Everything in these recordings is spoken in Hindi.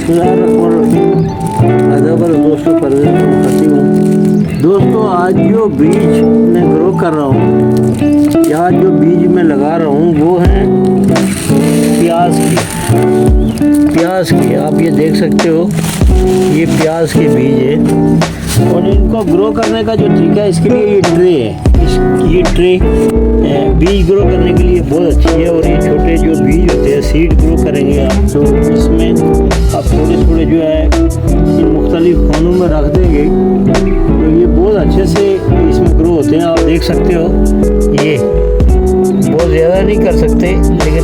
दोस्तों, परवेज़ फंसी हूँ। दोस्तों, आज जो बीज मैं ग्रो कर रहा हूँ या जो बीज मैं लगा रहा हूँ वो है प्याज की। आप ये देख सकते हो, ये प्याज के बीज है और इनको ग्रो करने का जो तरीका है, इसके लिए ये ट्रे है। ये ट्रे बीज ग्रो करने के लिए बहुत अच्छी है। और ये छोटे जो बीज होते हैं, सीड ग्रो करेंगे आप, तो इसमें आप थोड़े थोड़े जो है इन मुख्तलिफ खानों में रख देंगे तो ये बहुत अच्छे से इसमें ग्रो होते हैं। आप देख सकते हो, ये बहुत ज़्यादा नहीं कर सकते, लेकिन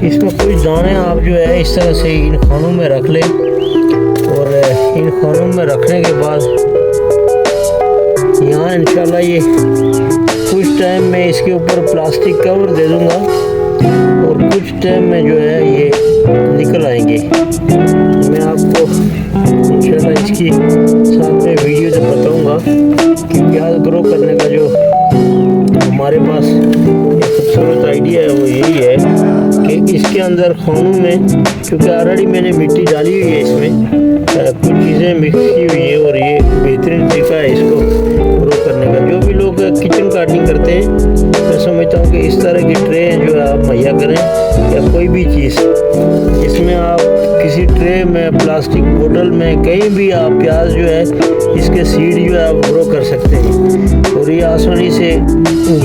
इसमें कुछ दाने आप जो है इस तरह से इन खानों में रख लें। और इन खानों में रखने के बाद यहाँ इंशाल्लाह ये कुछ टाइम में इसके ऊपर प्लास्टिक कवर दे दूँगा और कुछ टाइम में जो है ये निकल आएंगे। मैं आपको इंशाल्लाह इसकी साथ में वीडियो से बताऊँगा कि प्याज ग्रो करने का जो हमारे पास एक खूबसूरत आइडिया है वो यही है कि इसके अंदर खानों में, क्योंकि ऑलरेडी मैंने मिट्टी डाली हुई है, इसमें कुछ चीज़ें मिक्स की हुई है और ये बेहतरीन तरीका है इसको ग्रो करने का। जो भी लोग किचन गार्डनिंग करते हैं, मैं समझता हूँ कि इस तरह की ट्रे जो है आप मुहैया करें, या कोई भी चीज़ इसमें आप किसी ट्रे में, प्लास्टिक बोतल में, कहीं भी आप प्याज जो है इसके सीड जो है आप ग्रो कर सकते हैं। और ये आसानी से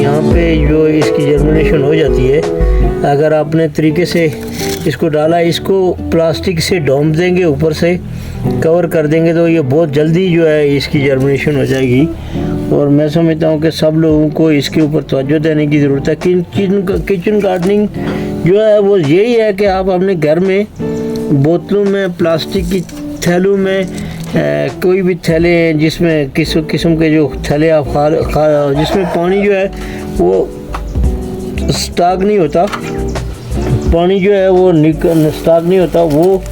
यहाँ पे जो इसकी जर्मिनेशन हो जाती है। अगर आपने तरीके से इसको डाला, इसको प्लास्टिक से ढोंप देंगे, ऊपर से कवर कर देंगे, तो ये बहुत जल्दी जो है इसकी जर्मिनेशन हो जाएगी। और मैं समझता हूँ कि सब लोगों को इसके ऊपर तवज्जो देने की ज़रूरत है। किचन गार्डनिंग जो है वो यही है कि आप अपने घर में बोतलों में, प्लास्टिक की थैलों में, कोई भी थैले हैं जिसमें किसी किस्म के जो थैले आप जिसमें पानी जो है वो स्टॉक नहीं होता, पानी जो है वो स्टॉक नहीं होता, वो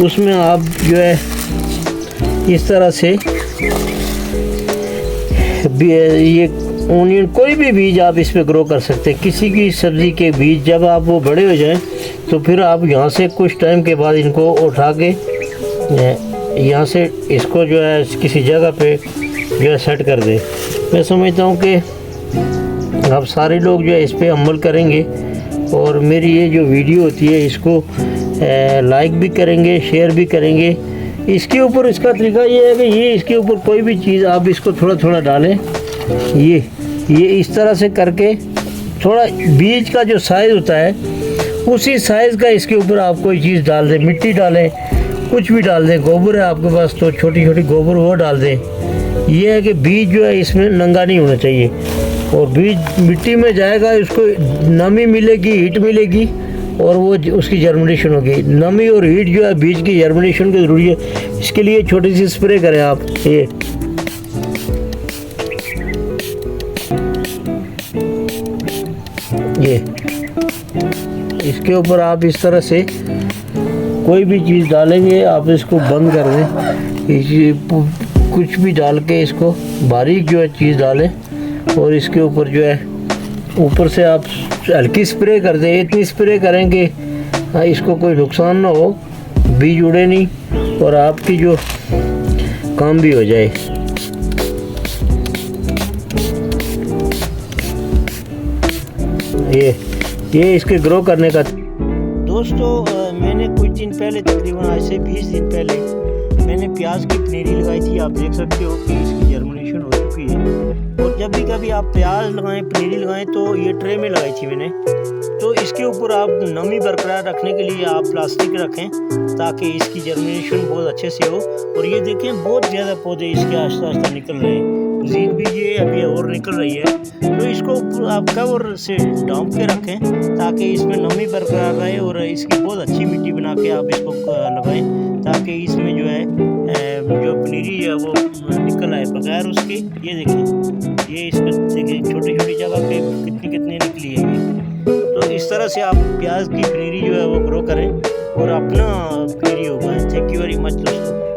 उसमें आप जो है इस तरह से ये ओनियन, कोई भी बीज आप इसमें ग्रो कर सकते हैं, किसी की सब्ज़ी के बीज। जब आप वो बड़े हो जाएं तो फिर आप यहाँ से कुछ टाइम के बाद इनको उठा के यहाँ से इसको जो है किसी जगह पे जो है सेट कर दें। मैं समझता हूँ कि आप सारे लोग जो है इस पर अमल करेंगे और मेरी ये जो वीडियो होती है इसको लाइक भी करेंगे, शेयर भी करेंगे। इसके ऊपर इसका तरीका ये है कि ये इसके ऊपर कोई भी चीज़ आप इसको थोड़ा थोड़ा डालें, ये इस तरह से करके थोड़ा बीज का जो साइज़ होता है उसी साइज़ का इसके ऊपर आप कोई चीज़ डाल दें, मिट्टी डालें, कुछ भी डाल दें। गोबर है आपके पास तो छोटी छोटी गोबर वो डाल दें। ये है कि बीज जो है इसमें नंगा नहीं होना चाहिए और बीज मिट्टी में जाएगा, उसको नमी मिलेगी, हीट मिलेगी और वो उसकी जर्मिनेशन होगी। नमी और हीट जो है बीज की जर्मिनेशन की ज़रूरी है। इसके लिए छोटी सी स्प्रे करें आप, ये इसके ऊपर आप इस तरह से कोई भी चीज़ डालेंगे, आप इसको बंद कर दें, कुछ भी डाल के इसको बारीक जो है चीज़ डालें और इसके ऊपर जो है ऊपर से आप हल्की स्प्रे कर दें। इतनी स्प्रे करेंगे इसको कोई नुकसान ना हो, बीज उड़े नहीं और आपकी जो काम भी हो जाए। ये इसके ग्रो करने का। दोस्तों, मैंने कुछ दिन पहले, तकरीबन आज से 20 दिन पहले, मैंने प्याज की पनीरी लगाई थी। आप देख सकते हो कि इसकी जर्मिनेशन हो चुकी है। और जब भी कभी आप प्याज लगाएं, पनीरी लगाएं, तो ये ट्रे में लगाई थी मैंने। तो इसके ऊपर आप नमी बरकरार रखने के लिए आप प्लास्टिक रखें ताकि इसकी जर्मिनेशन बहुत अच्छे से हो। और ये देखें, बहुत ज़्यादा पौधे इसके आस्ता आस्ता निकल रहे हैं, मज़ीद भी ये अभी और निकल रही है। तो इसको आप कवर से ढांप के रखें ताकि इसमें नमी बरकरार रहे और इसकी बहुत अच्छी मिट्टी बना के आप इसको लगाएं ताकि इसमें जो है जो पनीरी है वो निकल आए बगैर उसके। ये देखें, ये इसमें देखें छोटी छोटी जगह पे कितनी निकली है ये। तो इस तरह से आप प्याज की पनीरी जो है वो ग्रो करें और अपना पनीरी उगाएं। थैंक यू वेरी मच दोस्तों।